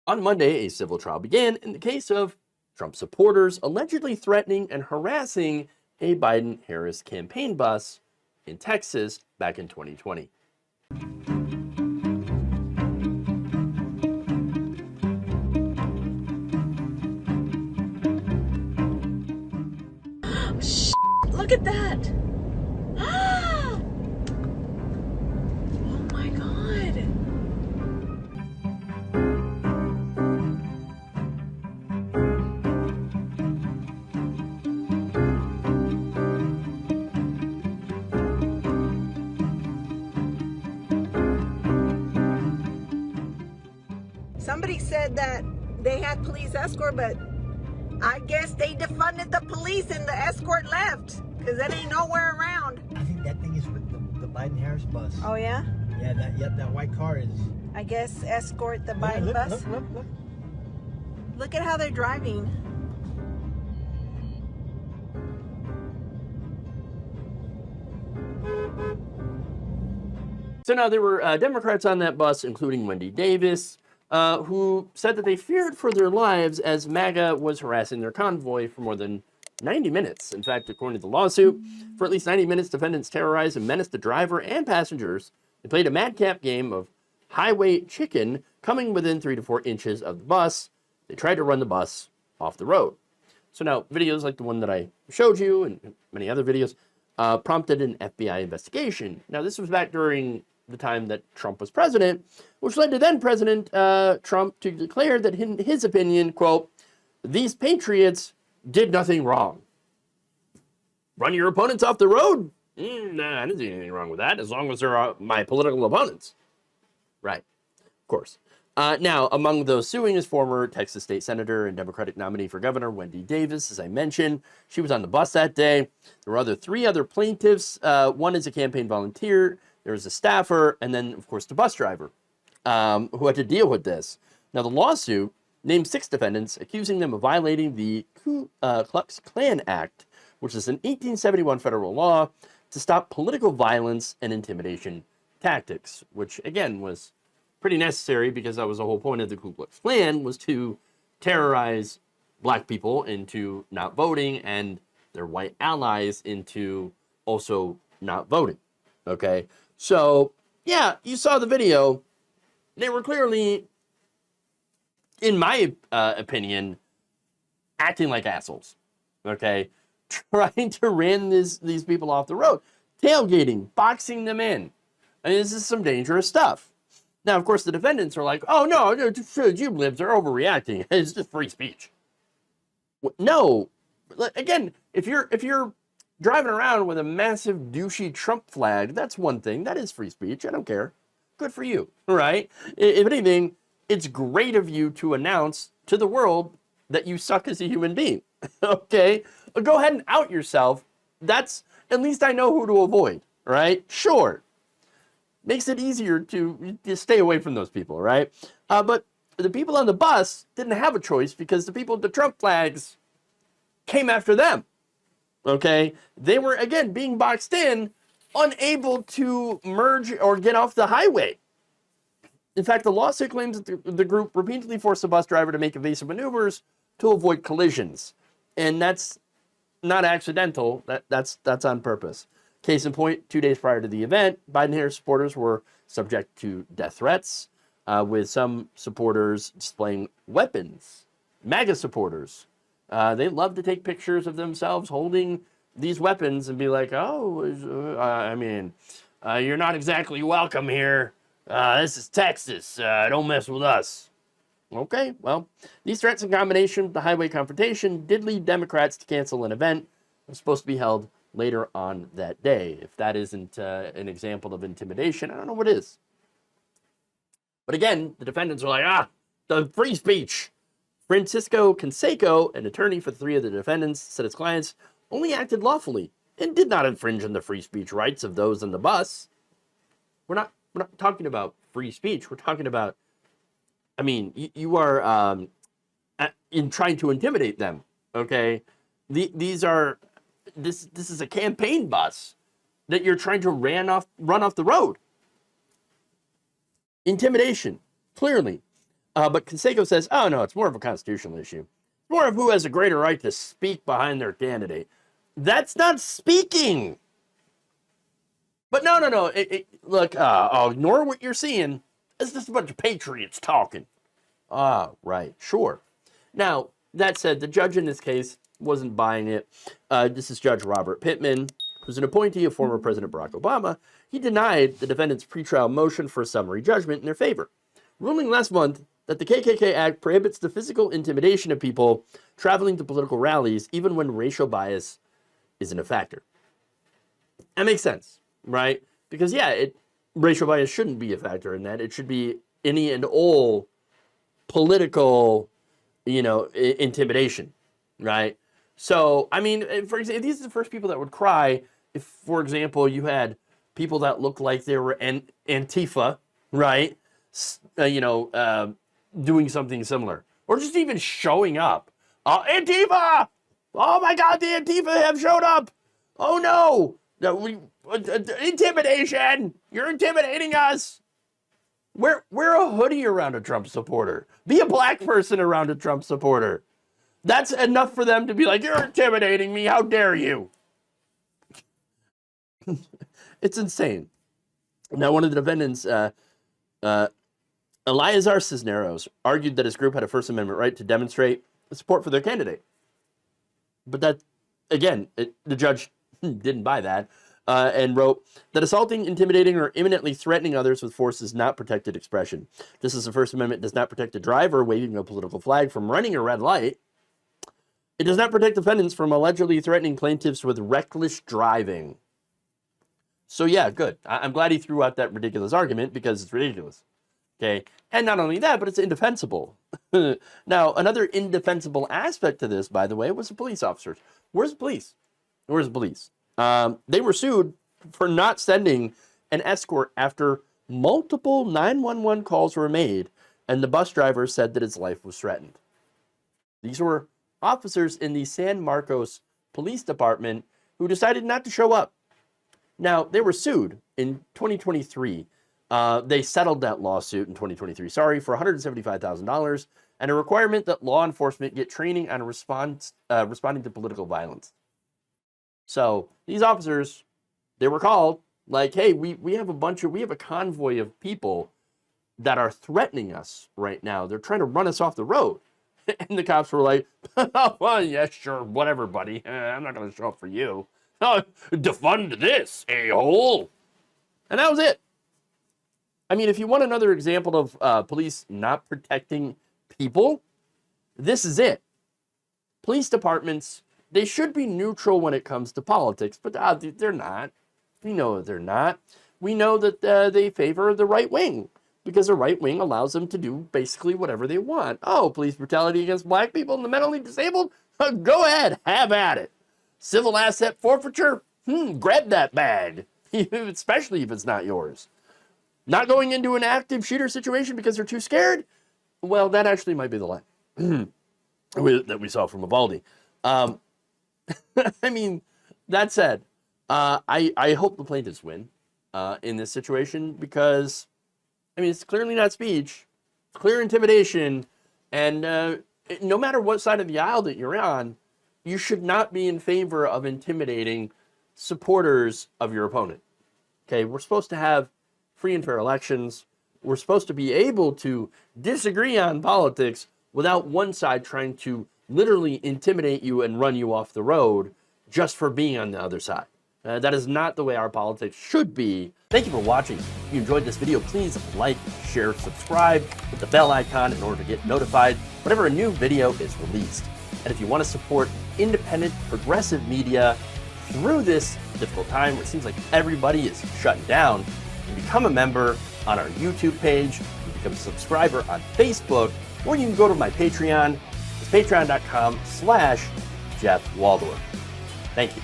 On Monday, a civil trial began in the case of Trump supporters allegedly threatening and harassing a Biden-Harris campaign bus in Texas back in 2020. Look at that! Oh my God! Somebody said that they had police escort, but I guess they defunded the police and the escort left because it ain't nowhere around. I think that thing is with the Biden-Harris bus. Oh yeah? Yeah, that white car is. I guess escort the Biden look, bus. Look. Look at how they're driving. So now there were Democrats on that bus, including Wendy Davis, who said that they feared for their lives as MAGA was harassing their convoy for more than 90 minutes. In fact, according to the lawsuit, for at least 90 minutes, defendants terrorized and menaced the driver and passengers. They played a madcap game of highway chicken, coming within 3 to 4 inches of the bus. They tried to run the bus off the road. So now, videos like the one that I showed you and many other videos prompted an FBI investigation. Now, this was back during the time that Trump was president, which led to then President Trump to declare that in his opinion, quote, "These patriots did nothing wrong." Run your opponents off the road? Nah, I didn't see anything wrong with that, as long as they're my political opponents. Right, of course. Now, among those suing is former Texas state senator and Democratic nominee for governor, Wendy Davis, as I mentioned. She was on the bus that day. There were three other plaintiffs. One is a campaign volunteer. There was a staffer, and then, of course, the bus driver who had to deal with this. Now, the lawsuit named 6 defendants, accusing them of violating the Ku Klux Klan Act, which is an 1871 federal law to stop political violence and intimidation tactics, which, again, was pretty necessary because that was the whole point of the Ku Klux Klan, was to terrorize black people into not voting and their white allies into also not voting, okay? So, yeah, you saw the video. They were clearly, in my opinion, acting like assholes, okay? Trying to ram these people off the road. Tailgating, boxing them in. I mean, this is some dangerous stuff. Now, of course, the defendants are like, oh, no, you libs are overreacting. It's just free speech. No. Again, if you're driving around with a massive douchey Trump flag, that's one thing. That is free speech. I don't care. Good for you, right? If anything, it's great of you to announce to the world that you suck as a human being, okay? Go ahead and out yourself. That's, at least I know who to avoid, right? Sure. Makes it easier to stay away from those people, right? But the people on the bus didn't have a choice because the people with the Trump flags came after them, okay? They were, again, being boxed in, unable to merge or get off the highway. In fact, the lawsuit claims that the group repeatedly forced the bus driver to make evasive maneuvers to avoid collisions. And that's not accidental, that's on purpose. Case in point, 2 days prior to the event, Biden-Harris supporters were subject to death threats, with some supporters displaying weapons. MAGA supporters, they love to take pictures of themselves holding these weapons and be like, oh, you're not exactly welcome here. This is Texas. Don't mess with us. Okay, well, these threats in combination with the highway confrontation did lead Democrats to cancel an event that was supposed to be held later on that day. If that isn't an example of intimidation, I don't know what is. But again, the defendants are like, the free speech. Francisco Canseco, an attorney for 3 of the defendants, said his clients only acted lawfully and did not infringe on the free speech rights of those on the bus. We're not talking about free speech. We're talking about, I mean, you are in trying to intimidate them, okay? This is a campaign bus that you're trying to run off the road. Intimidation, clearly. But Canseco says, oh, no, it's more of a constitutional issue. It's more of who has a greater right to speak behind their candidate. That's not speaking. But no. Look, ignore what you're seeing. It's just a bunch of patriots talking. Right, sure. Now, that said, the judge in this case wasn't buying it. This is Judge Robert Pittman, who's an appointee of former President Barack Obama. He denied the defendant's pretrial motion for a summary judgment in their favor, ruling last month that the KKK Act prohibits the physical intimidation of people traveling to political rallies, even when racial bias isn't a factor. That makes sense, right? Because, racial bias shouldn't be a factor in that. It should be any and all political, intimidation, right? So, I mean, for example, these are the first people that would cry if, for example, you had people that looked like they were Antifa, right? Doing something similar. Or just even showing up. Antifa! Oh my God, the Antifa have showed up! Oh no! Intimidation! You're intimidating us! Wear a hoodie around a Trump supporter. Be a black person around a Trump supporter. That's enough for them to be like, you're intimidating me, how dare you? It's insane. Now, one of the defendants, Eleazar Cisneros, argued that his group had a First Amendment right to demonstrate support for their candidate. But that, again, the judge didn't buy that. And wrote that assaulting, intimidating, or imminently threatening others with force is not protected expression. Just as the First Amendment does not protect a driver waving a political flag from running a red light, it does not protect defendants from allegedly threatening plaintiffs with reckless driving. So yeah, good. I'm glad he threw out that ridiculous argument because it's ridiculous. Okay, and not only that, but it's indefensible. Now, another indefensible aspect to this, by the way, was the police officers. Where's the police? Where's the police? They were sued for not sending an escort after multiple 911 calls were made, and the bus driver said that his life was threatened. These were officers in the San Marcos Police Department who decided not to show up. Now, they were sued in 2023. They settled that lawsuit in 2023, for $175,000, and a requirement that law enforcement get training on responding to political violence. So these officers, they were called like, hey, we have a convoy of people that are threatening us right now. They're trying to run us off the road. And the cops were like, well, yeah, sure, whatever, buddy. I'm not going to show up for you. Defund this, a-hole. And that was it. I mean, if you want another example of police not protecting people, this is it. Police departments, they should be neutral when it comes to politics, but they're not. We know that they're not. We know that they favor the right wing because the right wing allows them to do basically whatever they want. Oh, police brutality against black people and the mentally disabled? Go ahead, have at it. Civil asset forfeiture? Grab that bag, especially if it's not yours. Not going into an active shooter situation because they're too scared? Well, that actually might be the line that we saw from Uvalde. I mean, that said, I hope the plaintiffs win in this situation because, I mean, it's clearly not speech, it's clear intimidation, and no matter what side of the aisle that you're on, you should not be in favor of intimidating supporters of your opponent. Okay, we're supposed to have free and fair elections. We're supposed to be able to disagree on politics without one side trying to literally intimidate you and run you off the road just for being on the other side. That is not the way our politics should be. Thank you for watching. If you enjoyed this video, please like, share, subscribe, hit the bell icon in order to get notified whenever a new video is released. And if you want to support independent, progressive media through this difficult time where it seems like everybody is shutting down, you can become a member on our YouTube page, you can become a subscriber on Facebook, or you can go to my Patreon. It's patreon.com/Jeff Waldorf. Thank you.